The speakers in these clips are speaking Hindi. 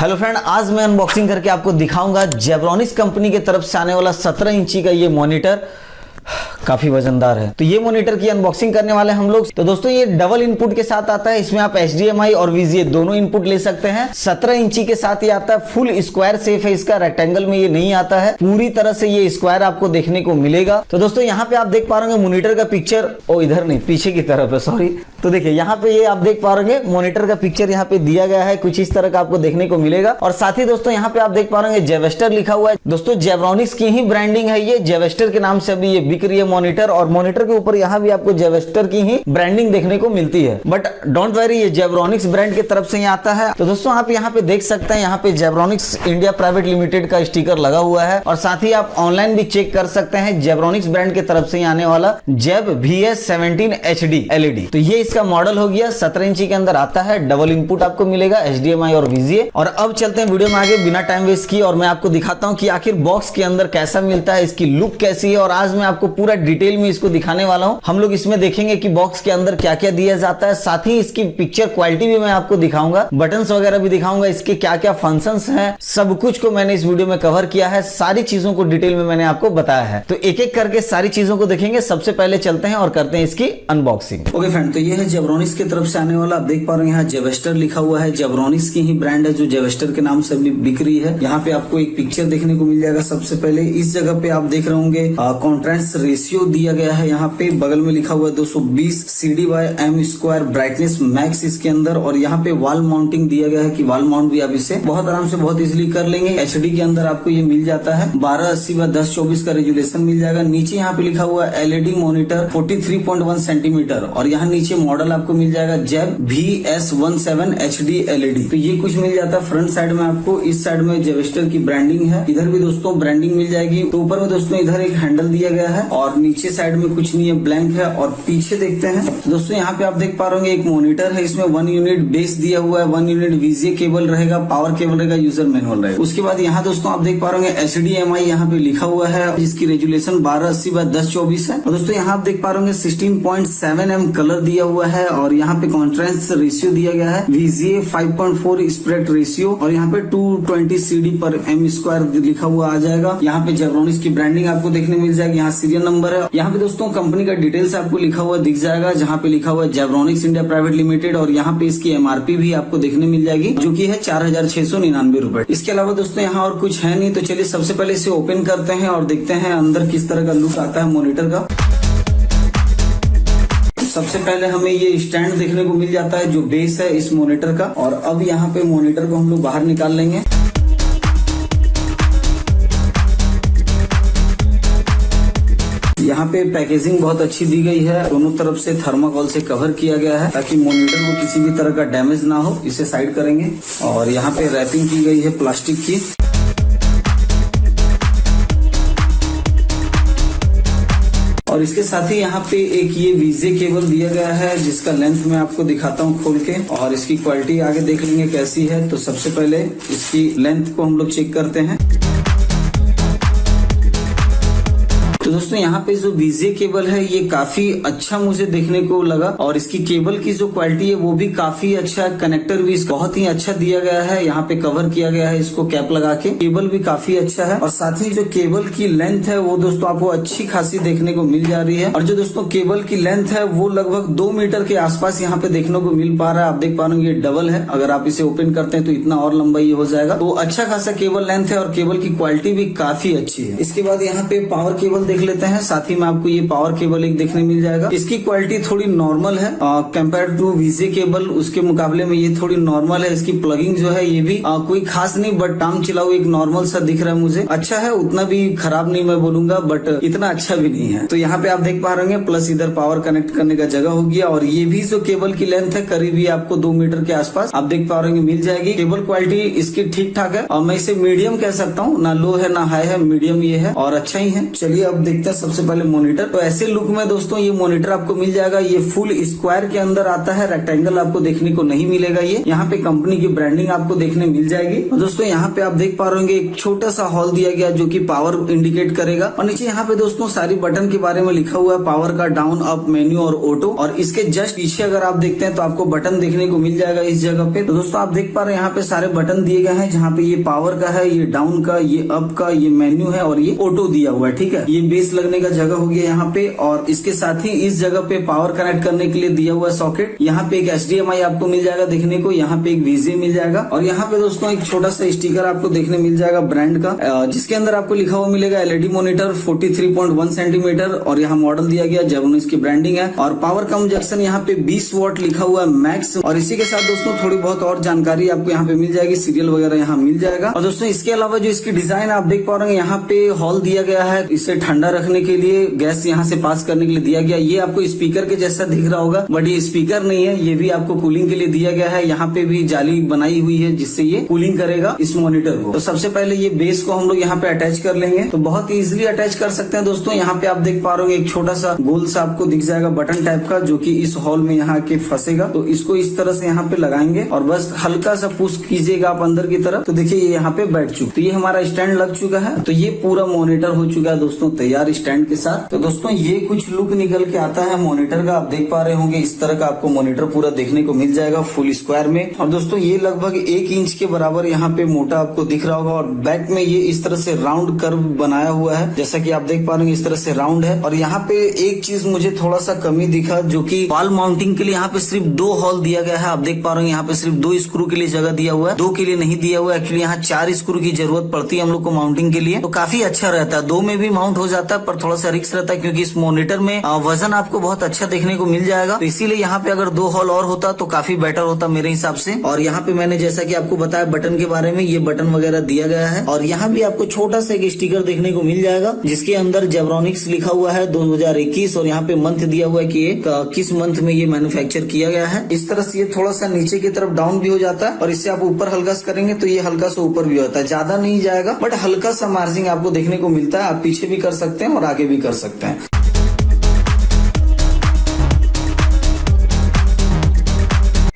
हेलो फ्रेंड, आज मैं अनबॉक्सिंग करके आपको दिखाऊंगा जेब्रॉनिक्स कंपनी की तरफ से आने वाला 17 इंची का ये मॉनिटर। काफी वजनदार है। तो ये मॉनिटर की अनबॉक्सिंग करने वाले हम लोग। तो दोस्तों ये डबल इनपुट के साथ आता है। इसमें आप HDMI और VGA दोनों इनपुट ले सकते हैं। 17 इंची के साथ ये आता है। फुल स्क्वायर शेप है इसका, रेक्टेंगल में ये नहीं आता है। पूरी तरह से ये स्क्वायर आपको देखने को मिलेगा। तो दोस्तों यहाँ पे आप देख पा रहे होंगे मॉनिटर का पिक्चर, इधर नहीं, पीछे की तरफ है, सॉरी। तो देखिए यहाँ पे ये आप देख पा रहे होंगे मॉनिटर का पिक्चर यहाँ पे दिया गया है, कुछ इस तरह का आपको देखने को मिलेगा। और साथ ही दोस्तों यहाँ पे आप देख पा रहे होंगे जेवेस्टर लिखा हुआ है। दोस्तों जेब्रॉनिक्स की ही ब्रांडिंग है, ये जेवेस्टर के नाम से अभी ये बिक रही है मॉनिटर। और मॉनिटर के ऊपर यहाँ भी आपको जेवेस्टर की ही ब्रांडिंग देखने को मिलती है। बट डोंट वरी, ये जेब्रॉनिक्स ब्रांड की तरफ से आता है। तो दोस्तों आप यहाँ पे देख सकते हैं, यहाँ पे जेब्रॉनिक्स इंडिया प्राइवेट लिमिटेड का स्टिकर लगा हुआ है। और साथ ही आप ऑनलाइन भी चेक कर सकते हैं, जेब्रॉनिक्स ब्रांड की तरफ से आने वाला जेब VS17 HD LED। तो ये इसका मॉडल हो गया, 17 इंची के अंदर आता है। डबल इनपुट आपको मिलेगा, HDMI और VGA। और अब चलते हैं वीडियो में आगे बिना टाइम वेस्ट किए, और मैं आपको दिखाता हूँ कि आखिर बॉक्स के अंदर कैसा मिलता है, इसकी लुक कैसी है। और आज मैं आपको पूरा डिटेल में इसको दिखाने वाला हूँ। हम लोग इसमें देखेंगे कि बॉक्स के अंदर क्या क्या दिया जाता है। साथ ही इसकी पिक्चर क्वालिटी भी मैं आपको दिखाऊंगा, बटन्स वगैरह भी दिखाऊंगा, इसके क्या क्या फंक्शंस हैं, सब कुछ को मैंने इस वीडियो में कवर किया है। सारी चीजों को डिटेल में मैंने आपको बताया है। तो एक एक करके सारी चीजों को देखेंगे। सबसे पहले चलते हैं और करते हैं इसकी अनबॉक्सिंग। ओके फ्रेंड, तो ये है जेब्रॉनिक्स की तरफ से आने वाला। आप देख पा रहे हैं यहाँ जेवेस्टर लिखा हुआ है। जेब्रॉनिक्स की ही ब्रांड है जो जेवेस्टर के नाम से बिक रही है। यहाँ पे आपको एक पिक्चर देखने को मिल जाएगा। सबसे पहले इस जगह पे आप देख रहे होंगे कॉन्ट्रास्ट रेशियो दिया गया है। यहाँ पे बगल में लिखा हुआ है 220 CD/m² ब्राइटनेस मैक्स इसके अंदर। और यहाँ पे वॉल माउंटिंग दिया गया है कि वॉल माउंट भी आप इसे बहुत आराम से बहुत इजीली कर लेंगे। HD के अंदर आपको ये मिल जाता है। 1280x1024 का रेजुलेशन मिल जाएगा। नीचे यहाँ पे लिखा हुआ है LED मॉनिटर 43.1 सेंटीमीटर। और यहाँ नीचे मॉडल आपको मिल जाएगा जेब VS17 HD LED। तो ये कुछ मिल जाता है फ्रंट साइड में आपको। इस साइड में जेवेस्टर की ब्रांडिंग है, इधर भी दोस्तों ब्रांडिंग मिल जाएगी। तो ऊपर में दोस्तों इधर एक हैंडल दिया गया है और नीचे साइड में कुछ नहीं है, ब्लैंक है। और पीछे देखते हैं दोस्तों, यहाँ पे आप देख पा रहे होंगे एक मॉनिटर है। इसमें 1 यूनिट बेस दिया हुआ है, 1 यूनिट VGA केबल रहेगा, पावर केबल रहेगा, यूजर मैनुअल रहेगा। उसके बाद यहाँ दोस्तों आप देख पा रहे होंगे HDMI यहाँ पे लिखा हुआ है, जिसकी रेजुलेशन 1280x1024 है। और दोस्तों यहाँ आप देख पा रहे होंगे 16.7 कलर दिया हुआ है। और यहाँ पे कॉन्ट्रास्ट रेशियो दिया गया है, VGA 5.4 एस्पेक्ट रेशियो। और यहाँ पे 220 CD/m² लिखा हुआ आ जाएगा। यहाँ पे जेब्रॉनिक्स की ब्रांडिंग आपको देखने मिल जाएगी। यहाँ सीरियल नंबर है। यहाँ पे दोस्तों कंपनी का डिटेल्स आपको लिखा हुआ दिख जाएगा, जहाँ पे लिखा हुआ है जेब्रॉनिक्स इंडिया प्राइवेट लिमिटेड। और यहाँ पे इसकी MRP भी आपको देखने मिल जाएगी, जो की है 4699 रुपए। इसके अलावा दोस्तों यहाँ और कुछ है नहीं। तो चलिए सबसे पहले इसे ओपन करते हैं और देखते हैं अंदर किस तरह का लुक आता है मॉनिटर का। सबसे पहले हमें ये स्टैंड देखने को मिल जाता है, जो बेस है इस मॉनिटर का। और अब यहाँ पे मॉनिटर को हम लोग बाहर निकाल लेंगे। यहाँ पे पैकेजिंग बहुत अच्छी दी गई है। दोनों तरफ से थर्माकोल से कवर किया गया है, ताकि मॉनिटर को किसी भी तरह का डैमेज ना हो। इसे साइड करेंगे। और यहाँ पे रैपिंग की गई है प्लास्टिक की। और इसके साथ ही यहाँ पे एक ये VGA केबल दिया गया है, जिसका लेंथ मैं आपको दिखाता हूँ खोल के। और इसकी क्वालिटी आगे देख लेंगे कैसी है। तो सबसे पहले इसकी लेंथ को हम लोग चेक करते हैं। तो दोस्तों यहाँ पे जो VGA केबल है ये काफी अच्छा मुझे देखने को लगा। और इसकी केबल की जो क्वालिटी है वो भी काफी अच्छा, कनेक्टर भी बहुत ही अच्छा दिया गया है। यहाँ पे कवर किया गया है इसको कैप लगा के। केबल भी काफी अच्छा है। और साथ ही जो केबल की लेंथ है वो दोस्तों आपको अच्छी खासी देखने को मिल जा रही है। और जो दोस्तों केबल की लेंथ है वो लगभग 2 मीटर के आसपास यहाँ पे देखने को मिल पा रहा है। आप देख पा रहे हैं ये डबल है। अगर आप इसे ओपन करते हैं तो इतना और लंबा ये हो जाएगा। तो अच्छा खासा केबल लेंथ है और केबल की क्वालिटी भी काफी अच्छी है। इसके बाद यहाँ पे पावर केबल देख लेते हैं। साथ ही में आपको ये पावर केबल एक देखने मिल जाएगा। इसकी क्वालिटी थोड़ी नॉर्मल है कंपेयर टू VGA केबल। उसके मुकाबले में ये थोड़ी नॉर्मल है। इसकी प्लगिंग जो है ये भी कोई खास नहीं, बट टाम चिलाऊ एक नॉर्मल सा दिख रहा है मुझे। अच्छा है, उतना भी खराब नहीं मैं बोलूंगा, बट इतना अच्छा भी नहीं है। तो यहाँ पे आप देख पा रहे हैं प्लस इधर पावर कनेक्ट करने का जगह हो गया। और ये भी जो केबल की लेंथ है करीब ही आपको 2 मीटर के आसपास आप देख पा रहे हैं मिल जाएगी। केबल क्वालिटी इसकी ठीक ठाक है और मैं इसे मीडियम कह सकता हूँ, ना लो है ना हाई है, मीडियम ये है और अच्छा ही है। चलिए अब देखते हैं सबसे पहले मॉनिटर। तो ऐसे लुक में दोस्तों ये मॉनिटर आपको मिल जाएगा। ये फुल स्क्वायर के अंदर आता है, रेक्टेंगल आपको देखने को नहीं मिलेगा। ये यहाँ पे कंपनी की ब्रांडिंग आपको देखने मिल जाएगी। और दोस्तों यहाँ पे आप देख पा रहे होंगे एक छोटा सा हॉल दिया गया जो कि पावर इंडिकेट करेगा। और नीचे यहाँ पे दोस्तों सारी बटन के बारे में लिखा हुआ है, पावर का डाउन, अप, मेन्यू और ऑटो। और इसके जस्ट पीछे अगर आप देखते हैं तो आपको बटन देखने को मिल जाएगा इस जगह पे। तो दोस्तों आप देख पा रहे हैं यहाँ पे सारे बटन दिए गए हैं, जहाँ पे ये पावर का है, ये डाउन का, ये अप का, ये मेन्यू है और ये ऑटो दिया हुआ है। ठीक है, ये बेस लगने का जगह हो गया यहाँ पे। और इसके साथ ही इस जगह पे पावर कनेक्ट करने के लिए दिया हुआ सॉकेट। यहाँ पे एक HDMI आपको मिल जाएगा देखने को, यहाँ पे एक VGA मिल जाएगा। और यहाँ पे दोस्तों एक छोटा सा स्टिकर आपको देखने मिल जाएगा ब्रांड का, जिसके अंदर आपको लिखा हुआ मिलेगा LED मॉनिटर 43.1 सेंटीमीटर। और यहाँ मॉडल दिया गया, जेब्रोनिक्स की ब्रांडिंग है। और पावर कम जंक्शन यहाँ पे 20 वॉट लिखा हुआ है मैक्स। और इसी के साथ दोस्तों थोड़ी बहुत और जानकारी आपको यहाँ पे मिल जाएगी, सीरियल वगैरह यहाँ मिल जाएगा। और दोस्तों इसके अलावा जो इसकी डिजाइन आप देख पा रहे हैं, यहाँ पे हॉल दिया गया है, इसे ठंडा रखने के लिए, गैस यहाँ से पास करने के लिए दिया गया। ये आपको स्पीकर के जैसा दिख रहा होगा, बट ये स्पीकर नहीं है, ये भी आपको कूलिंग के लिए दिया गया है। यहाँ पे भी जाली बनाई हुई है जिससे ये कूलिंग करेगा इस मॉनिटर को। तो सबसे पहले ये बेस को हम लोग यहाँ पे अटैच कर लेंगे, तो बहुत इजीली अटैच कर सकते हैं दोस्तों। यहाँ पे आप देख पा रहे हो एक छोटा सा गोल सा आपको दिख जाएगा बटन टाइप का, जो कि इस हॉल में यहाँ के फंसेगा। तो इसको इस तरह से यहाँ पे लगाएंगे और बस हल्का सा पुश कीजिएगा आप अंदर की तरफ, तो देखिए ये यहाँ पे बैठ चुका। तो ये हमारा स्टैंड लग चुका है। तो ये पूरा मॉनिटर हो चुका है दोस्तों तैयार स्टैंड के साथ। तो दोस्तों ये कुछ लुक निकल के आता है मॉनिटर का, आप देख पा रहे होंगे इस तरह का आपको मॉनिटर पूरा देखने को मिल जाएगा फुल स्क्वायर में। और दोस्तों ये लगभग 1 इंच के बराबर यहाँ पे मोटा आपको दिख रहा होगा। और बैक में ये इस तरह से राउंड कर्व बनाया हुआ है, जैसा कि आप देख पा रहे हैं इस तरह से राउंड है। और यहाँ पे एक चीज मुझे थोड़ा सा कमी दिखा, जो कि वॉल माउंटिंग के लिए यहाँ पे सिर्फ 2 हॉल दिया गया है। आप देख पा रहे हैं यहाँ पे सिर्फ 2 स्क्रू के लिए जगह दिया हुआ है, 2 के लिए नहीं दिया हुआ है। एक्चुअली यहाँ 4 स्क्रू की जरूरत पड़ती है हम लोग को माउंटिंग के लिए, तो काफी अच्छा रहता है। 2 में भी माउंट हो जाता है, पर थोड़ा सा रिस्क रहता है क्योंकि इस मॉनिटर में वजन आपको बहुत अच्छा देखने को मिल जाएगा। तो इसीलिए यहाँ पे अगर 2 हॉल और होता तो काफी बेटर होता मेरे हिसाब से। और यहाँ पे मैंने जैसा कि आपको बताया बटन के बारे में, ये बटन वगैरह दिया गया है। और यहाँ भी आपको छोटा सा एक स्टिकर देखने को मिल जाएगा, जिसके अंदर जेब्रोनिक्स लिखा हुआ है 2021। और यहाँ पे मंथ दिया हुआ है कि किस मंथ में ये मैन्युफैक्चर किया गया है। इस तरह से ये थोड़ा सा नीचे की तरफ डाउन भी हो जाता है, और इससे आप ऊपर हल्का सा करेंगे तो ये हल्का सा ऊपर भी होता है, ज्यादा नहीं जाएगा बट हल्का सा मार्जिंग आपको देखने को मिलता है। आप पीछे भी कर सकते हैं और आगे भी कर सकते हैं।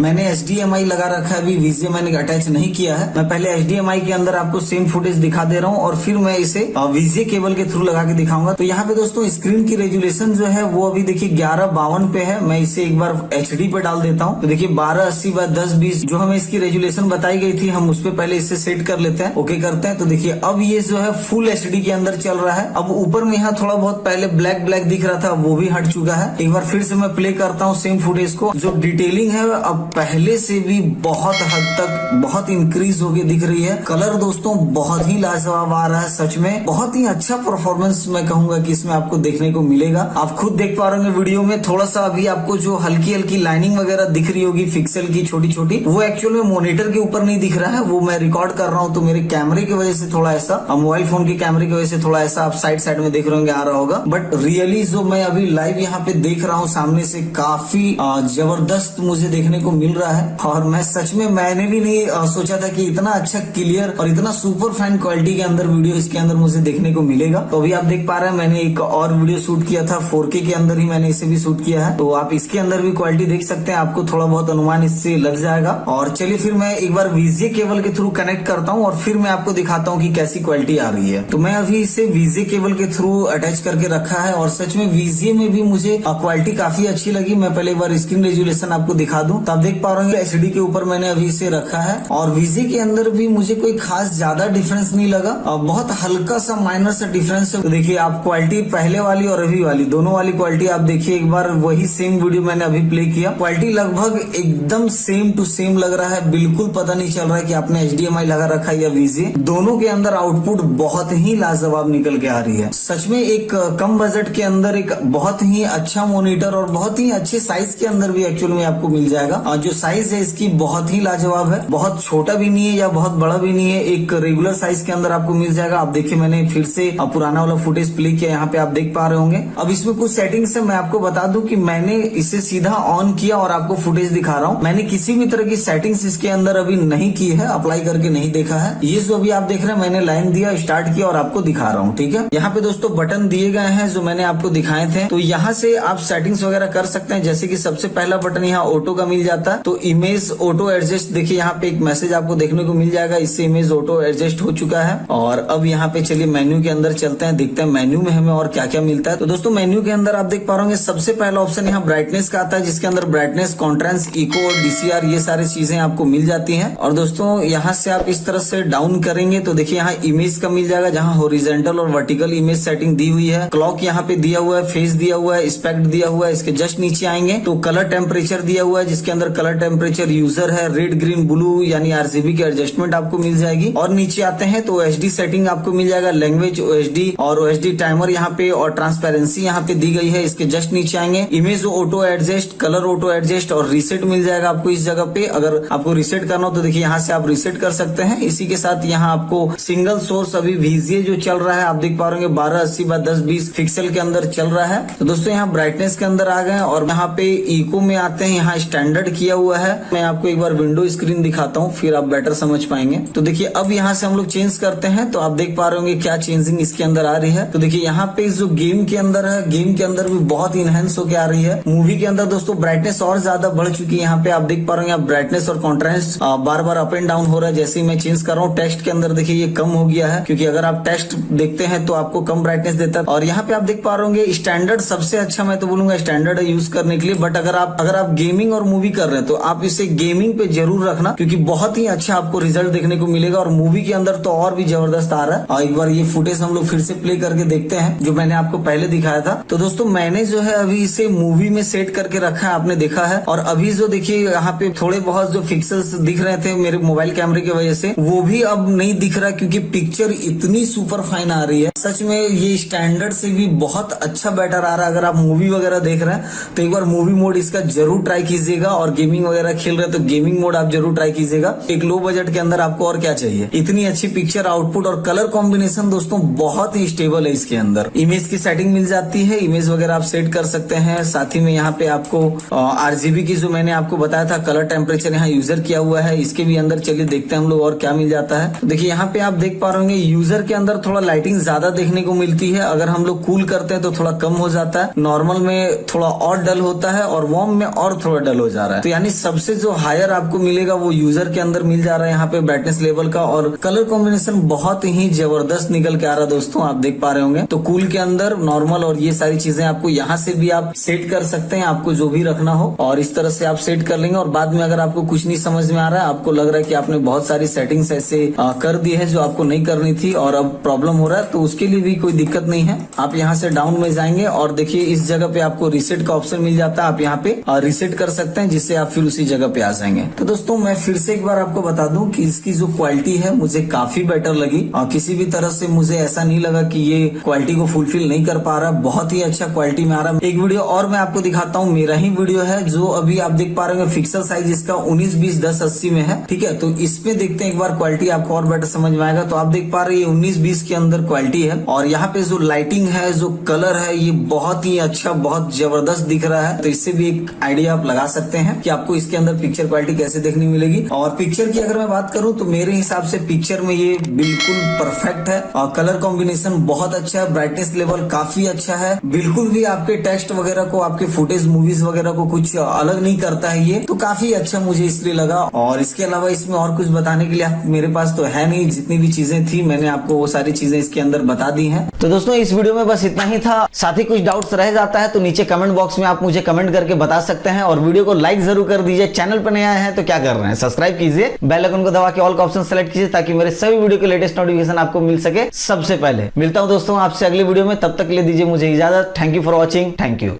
मैंने HDMI लगा रखा है, अभी VGA मैंने अटैच नहीं किया है। मैं पहले HDMI के अंदर आपको सेम फुटेज दिखा दे रहा हूँ और फिर मैं इसे VGA केबल के थ्रू लगा के दिखाऊंगा। तो यहाँ पे दोस्तों स्क्रीन की रेजुलेशन जो है वो अभी देखिए 1152 पे है। मैं इसे एक बार HD पे डाल देता हूँ, तो देखिए 1280 बाय 1020 जो हमें इसकी रेजुलेशन बताई गई थी, हम उस पर पहले इसे सेट कर लेते हैं, ओके करते हैं। तो देखिए अब ये जो है फुल HD के अंदर चल रहा है। अब ऊपर में यहाँ थोड़ा बहुत पहले ब्लैक ब्लैक दिख रहा था, वो भी हट चुका है। एक बार फिर से मैं प्ले करता हूँ सेम फुटेज को। जो डिटेलिंग है अब पहले से भी बहुत हद तक बहुत इंक्रीज होके दिख रही है। कलर दोस्तों बहुत ही लाजवाब आ रहा है, सच में बहुत ही अच्छा परफॉर्मेंस मैं कहूंगा कि इसमें आपको देखने को मिलेगा। आप खुद देख पा रहे होंगे वीडियो में, थोड़ा सा अभी आपको जो हल्की हल्की लाइनिंग वगैरह दिख रही होगी पिक्सल की छोटी छोटी, वो एक्चुअल में मॉनिटर के ऊपर नहीं दिख रहा है, वो मैं रिकॉर्ड कर रहा हूँ तो मेरे कैमरे की वजह से थोड़ा ऐसा, मोबाइल फोन के कैमरे की वजह से थोड़ा ऐसा आप साइड साइड में देख रहे होंगे आ रहा होगा। बट रियली जो मैं अभी लाइव यहाँ पे देख रहा हूँ सामने से, काफी जबरदस्त मुझे देखने को मिल रहा है। और मैं सच में मैंने भी नहीं सोचा था कि इतना अच्छा क्लियर और इतना सुपर फाइन क्वालिटी के अंदर वीडियो इसके अंदर मुझे देखने को मिलेगा। तो अभी आप देख पा रहे हैं मैंने एक और वीडियो शूट किया था 4K के अंदर ही, मैंने इसे भी शूट किया है, तो आप इसके अंदर भी क्वालिटी देख सकते हैं, आपको थोड़ा बहुत अनुमान इससे लग जाएगा। और चलिए फिर मैं एक बार VGA केबल के थ्रू कनेक्ट करता हूँ और फिर मैं आपको दिखाता हूँ कि कैसी क्वालिटी आ रही है। तो मैं अभी इसे VGA केबल के थ्रू अटैच करके रखा है और सच में VGA में भी मुझे क्वालिटी काफी अच्छी लगी। मैं पहले एक बार स्क्रीन रेजुलेशन आपको दिखा दूं, तो आप देख पा रहे हैं HD के ऊपर मैंने अभी इसे रखा है। और VGA के अंदर भी मुझे कोई खास ज्यादा डिफरेंस नहीं लगा, बहुत हल्का सा माइनर सा डिफरेंस है। तो देखिए आप क्वालिटी पहले वाली और अभी वाली दोनों वाली क्वालिटी आप देखिए एक बार, वही सेम वीडियो मैंने अभी प्ले किया, क्वालिटी लगभग एकदम सेम टू सेम लग रहा है। बिल्कुल पता नहीं चल रहा है कि आपने HDMI लगा रखा है या VGA, दोनों के अंदर आउटपुट बहुत ही लाजवाब निकल के आ रही है। सच में एक कम बजट के अंदर एक बहुत ही अच्छा मॉनिटर और बहुत ही अच्छे साइज के अंदर भी एक्चुअल में आपको मिल जाएगा, जो साइज है इसकी बहुत ही लाजवाब है, बहुत छोटा भी नहीं है या बहुत बड़ा भी नहीं है, एक रेगुलर साइज के अंदर आपको मिल जाएगा। आप देखिए मैंने फिर से पुराना वाला फुटेज प्ले किया, यहाँ पे आप देख पा रहे होंगे। अब इसमें कुछ सेटिंग्स है, मैं आपको बता दूं कि मैंने इसे सीधा ऑन किया और आपको फुटेज दिखा रहा हूँ। मैंने किसी भी तरह की सेटिंग्स इसके अंदर अभी नहीं की है, अप्लाई करके नहीं देखा है। ये जो अभी आप देख रहे हैं मैंने लाइन दिया, स्टार्ट किया और आपको दिखा रहा हूँ, ठीक है। यहाँ पे दोस्तों बटन दिए गए हैं जो मैंने आपको दिखाए थे, तो यहाँ से आप सेटिंग्स वगैरह कर सकते हैं। जैसे कि सबसे पहला बटन यहाँ ऑटो का मिल जाता है, तो इमेज ऑटो एडजस्ट, देखिए यहाँ पे एक मैसेज आपको देखने को मिल जाएगा, इससे इमेज ऑटो एडजस्ट हो चुका है। और अब यहाँ पे चलिए मेन्यू के अंदर चलते हैं, देखते हैं मेन्यू में हमें और क्या क्या मिलता है। तो दोस्तों मेन्यू के अंदर आप देख पा रहे होंगे सबसे पहला ऑप्शन यहाँ ब्राइटनेस का आता है, जिसके अंदर ब्राइटनेस, कॉन्ट्रास्ट, इको और डीसीआर ये सारी चीजें आपको मिल जाती हैं। और दोस्तों यहाँ से आप इस तरह से डाउन करेंगे तो देखिए यहाँ इमेज का मिल जाएगा, जहाँ हॉरिजॉन्टल और वर्टिकल इमेज सेटिंग दी हुई है, क्लॉक यहाँ पे दिया हुआ है, फेस दिया हुआ है, स्पेक्ट दिया हुआ है। इसके जस्ट नीचे आएंगे तो कलर टेम्परेचर दिया हुआ है, जिसके अंदर कलर टेम्परेचर यूजर है, रेड ग्रीन ब्लू यानी आरजीबी की एडजस्टमेंट आपको मिल जाएगी। और नीचे आते हैं तो ओएसडी सेटिंग आपको मिल जाएगा, लैंग्वेज ओएसडी और ओएसडी टाइमर यहाँ पे और ट्रांसपेरेंसी यहाँ पे दी गई है। इसके जस्ट नीचे आएंगे image auto adjust, colour auto adjust और रीसेट मिल जाएगा आपको इस जगह पे। अगर आपको रीसेट करना हो तो देखिए यहाँ से आप रीसेट कर सकते हैं। इसी के साथ यहाँ आपको सिंगल सोर्स अभी VGA जो चल रहा है आप देख पा रहे होंगे 1280 बाय 1020 पिक्सल के अंदर चल रहा है। तो दोस्तों यहाँ ब्राइटनेस के अंदर आ गए और यहाँ पे इको में आते हैं, यहाँ स्टैंडर्ड किया हुआ है। मैं आपको एक बार विंडो स्क्रीन दिखाता हूँ फिर आप बेटर समझ पाएंगे। तो देखिए अब यहाँ से हम लोग चेंज करते हैं तो आप देख पा रहे होंगे क्या चेंजिंग इसके अंदर आ रही है। तो देखिए यहाँ पे जो गेम के अंदर है, गेम के अंदर भी बहुत इनहेंस होकर आ रही है। मूवी के अंदर दोस्तों ब्राइटनेस और ज्यादा बढ़ चुकी है, यहाँ पे आप देख पा रहे होंगे ब्राइटनेस और contrast bar bar up and down हो रहा है। जैसे ही मैं चेंज कर रहा हूँ टेक्स्ट के अंदर देखिए ये कम हो गया है, क्योंकि अगर आप टेक्स्ट देखते हैं तो आपको कम ब्राइटनेस देता है। और यहाँ पे आप देख पा रहे होंगे स्टैंडर्ड सबसे अच्छा, मैं तो बोलूंगा स्टैंडर्ड है यूज करने के लिए। बट अगर आप गेमिंग और मूवी कर रहे हैं तो आप इसे गेमिंग पे जरूर रखना, क्योंकि बहुत ही अच्छा आपको रिजल्ट देखने को मिलेगा। और मूवी के अंदर तो और भी जबरदस्त आ रहा है। और एक बार ये फुटेज हम लोग फिर से प्ले करके देखते हैं जो मैंने आपको पहले दिखाया था। तो दोस्तों मैंने जो है अभी इसे मूवी में सेट करके रखा है, आपने देखा है। और अभी जो देखिए यहाँ पे थोड़े बहुत जो पिक्सल्स दिख रहे थे मेरे मोबाइल कैमरे की वजह से, वो भी अब नहीं दिख रहा, क्योंकि पिक्चर इतनी सुपर फाइन आ रही है। सच में ये स्टैंडर्ड से भी बहुत अच्छा बेटर आ रहा है। अगर आप मूवी वगैरह देख रहे हैं तो एक बार मूवी मोड इसका जरूर ट्राई कीजिएगा, और गेमिंग वगैरह खेल रहे हैं तो गेमिंग मोड आप जरूर ट्राई कीजिएगा। एक लो बजट के अंदर आपको और क्या चाहिए, इतनी अच्छी पिक्चर आउटपुट और कलर कॉम्बिनेशन दोस्तों बहुत ही स्टेबल है। इसके अंदर इमेज की सेटिंग मिल जाती है, इमेज वगैरह आप सेट कर सकते हैं। साथ ही में यहाँ पे आपको RGB की जो मैंने आपको बताया था कलर टेम्परेचर यहाँ यूजर किया हुआ है, इसके भी अंदर चलिए देखते हैं हम लोग और क्या मिल जाता है। तो देखिए यहाँ पे आप देख पा रहे होंगे यूजर के अंदर थोड़ा लाइटिंग ज्यादा देखने को मिलती है। अगर हम लोग कूल करते हैं तो थोड़ा कम हो जाता है, नॉर्मल में थोड़ा और डल होता है और वार्म में और थोड़ा डल हो जा रहा है। तो यानी सबसे जो हायर आपको मिलेगा वो यूजर के अंदर मिल जा रहा है यहाँ पे ब्राइटनेस लेवल का। और कलर कॉम्बिनेशन बहुत ही जबरदस्त निकल के आ रहा है दोस्तों, आप देख पा रहे होंगे। तो कूल के अंदर नॉर्मल और ये सारी चीजें आपको यहाँ से भी आप सेट कर सकते हैं, आपको जो भी रखना हो, और इस तरह से आप सेट कर लेंगे। और बाद में अगर आपको कुछ नहीं समझ में आ रहा है, आपको लग रहा है कि आपने बहुत सारी सेटिंग्स ऐसे कर दी है जो आपको नहीं करनी थी और अब प्रॉब्लम हो रहा है, तो उसके लिए भी कोई दिक्कत नहीं है। आप यहाँ से डाउन में जाएंगे और देखिए इस जगह पे आपको रीसेट का ऑप्शन मिल जाता है, आप यहाँ पे रीसेट कर सकते हैं, जिससे आप फिर उसी जगह पे आ जाएंगे। तो दोस्तों मैं फिर से एक बार आपको बता दूं कि इसकी जो क्वालिटी है मुझे काफी बेटर लगी, और किसी भी तरह से मुझे ऐसा नहीं लगा कि ये क्वालिटी को फुलफिल नहीं कर पा रहा, बहुत ही अच्छा क्वालिटी में आ रहा है। एक वीडियो और मैं आपको दिखाता हूँ, मेरा ही वीडियो है जो अभी आप देख पा रहे हैं, पिक्सल साइज इसका 19:20:10:80 में है, ठीक है। तो इसमें देखते हैं एक बार क्वालिटी आपको और बेटर समझ में आएगा। तो आप देख पा रहे हैं 19:20 के अंदर क्वालिटी है, और यहाँ पे जो लाइटिंग है, जो कलर है, ये बहुत ही अच्छा, बहुत जबरदस्त दिख रहा है। तो इससे भी एक आइडिया आप लगा सकते हैं कि आपको इसके अंदर पिक्चर क्वालिटी कैसे देखने मिलेगी। और पिक्चर की अगर मैं बात करूं तो मेरे हिसाब से पिक्चर में ये बिल्कुल परफेक्ट है, और कलर कॉम्बिनेशन बहुत अच्छा है, ब्राइटनेस लेवल काफी अच्छा है, बिल्कुल भी आपके टेक्स्ट वगैरह को, आपके फुटेज मूवीज वगैरह को कुछ अलग नहीं करता है ये, तो काफी अच्छा मुझे इसलिए लगा। और इसके अलावा इसमें और कुछ बताने के लिए मेरे पास तो है नहीं, जितनी भी चीजें थी मैंने आपको वो सारी चीजें इसके अंदर बता दी हैं। तो दोस्तों इस वीडियो में बस इतना ही था। साथ ही कुछ डाउट्स रह जाता है तो नीचे कमेंट बॉक्स में आप मुझे कमेंट करके बता सकते हैं, और वीडियो को लाइक जरूर कर दीजिए। चैनल पर नए आए हैं तो क्या कर रहे हैं, सब्सक्राइब कीजिए, बेल आइकन को दबा के ऑल का ऑप्शन सेलेक्ट कीजिए, ताकि मेरे सभी वीडियो के लेटेस्ट नोटिफिकेशन आपको मिल सके सबसे पहले। मिलता हूं दोस्तों आपसे अगले वीडियो में, तब तक ले दीजिए मुझे इजाजत। Thank you for watching, thank you.